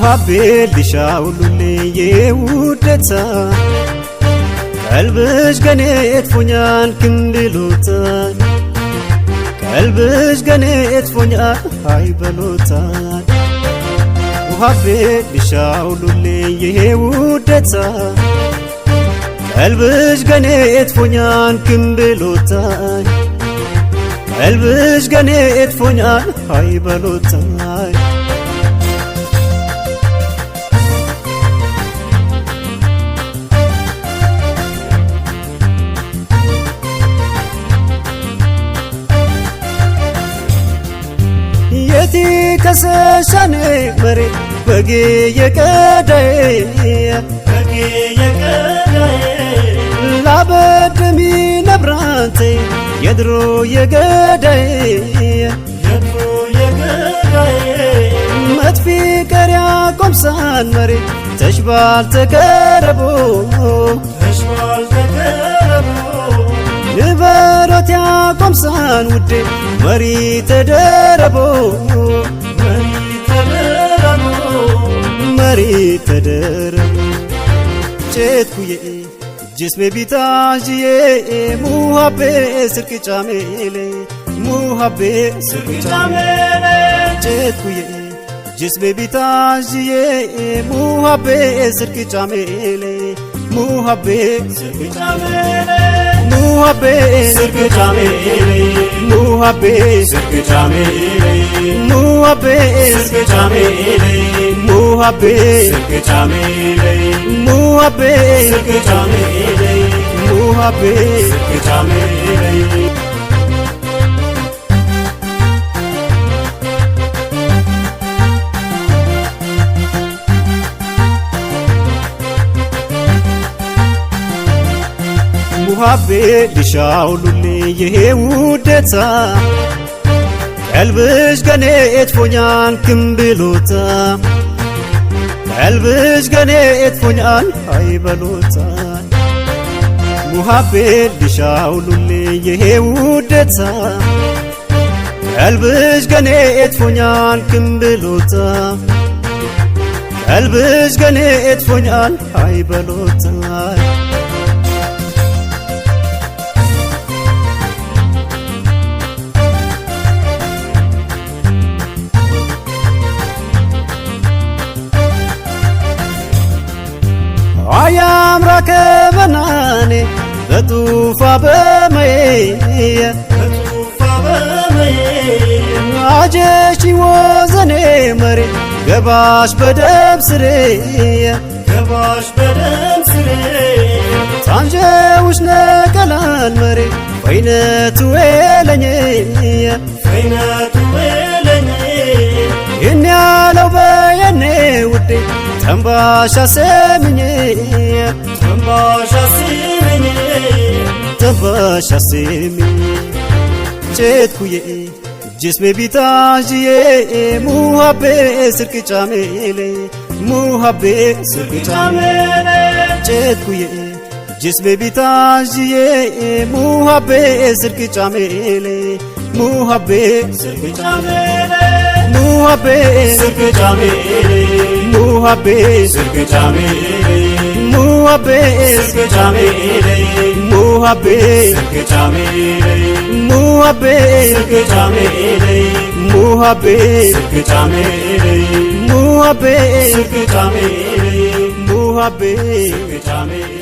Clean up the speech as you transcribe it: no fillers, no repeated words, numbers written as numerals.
ሙሐቤት ሊሻውሉልኝ የውደታ ቀልብሽ ገኔ እጥፎኛል ክንድሎታል ቀልብሽ ገኔ እጥፎኛል አይበሎታል ሙሐቤት ሊሻውሉልኝ የውደታ ቀልብሽ ገኔ እጥፎኛል ክንድሎታል ቀልብሽ ገኔ እጥፎኛል አይበሎታል የቲ ከሰሻኔ መሬ በጌ የቀዳዬ ላበድሚ ነብራንቴ የድሮ የገዳዬ መጥፊ ቀሪያ ቆምሳን መሬ ተሽባል ተቀረቦ ንበሮት ያቆምሳን ውዴ መሪ ተደረቦ መሪ ተደረቦ ጨትኩዬ ጅስሜ ቢታጅዬ ሙሐቤ ስርቅ ጫሜሌ ሙሐቤ ስርቅ ጫሜሌ ጨትኩዬ ጅስሜ ቢታጅዬ ሙሐቤ ስርቅ ጫሜሌ ሙሐቤ ስርቅ ጫሜሌ ሙሐቤ ስርቅ ጫሜሌ ሙሐቤ ስርቅ ጫሜሌ ሙሐቤ ስርቅ ጫሜሌ ሙሐቤ ስርቅ ጫሜሌ ሙሐቤ ስርቅ ጫሜሌ ሙሐቤ ስርቅ ጫሜሌ ሙሐቤት ሊሻውሉልኝ የውደታ ቀልብሽ ገኔ እጥፎኛል ክንብሎታ ቀልብሽ ገኔ እጥፎኛል አይበሎታል ሙሐቤት ሊሻውሉልኝ የውደታ ቀልብሽ ገኔ እጥፎኛል ክንብሎታ ቀልብሽ ገኔ እጥፎኛል አይበሎታል አያምራ ከበናኔ በጡፋ በመየ አጀሽ ወዘኔ መሬ ገባሽ በደም ስሬ ታንጀውሽ ነቀላል መሬ ፈይነቱ ኤለኝ ይህን ያለው በየኔ ውዴ ተንባሻ ሰምኜ ተንባሻ ሰምኜ ጨትኩዬ ጅስሜ ቢታጅዬ ሙሐቤ ስርቅ ጫሜሌ ሙሐቤ ስርቅ ጫሜሌ ጨትኩዬ ጅስሜ ቢታጅዬ ሙሐቤ ስርቅ ጫሜሌ ሙሐቤ ስርቅ ጫሜሌ ሙሐቤ ስርቅ ጫሜሌ ሙሐቤ ስርቅ ጫሜሌ ሙሐቤ ስርቅ ጫሜሌ ሙሐቤ ስርቅ ጫሜሌ ሙሐቤ ስርቅ ጫሜሌ ሙሐቤ ስርቅ ጫሜሌ ሙሐቤ ስርቅ ጫሜሌ ሙሐቤ ስርቅ ጫሜሌ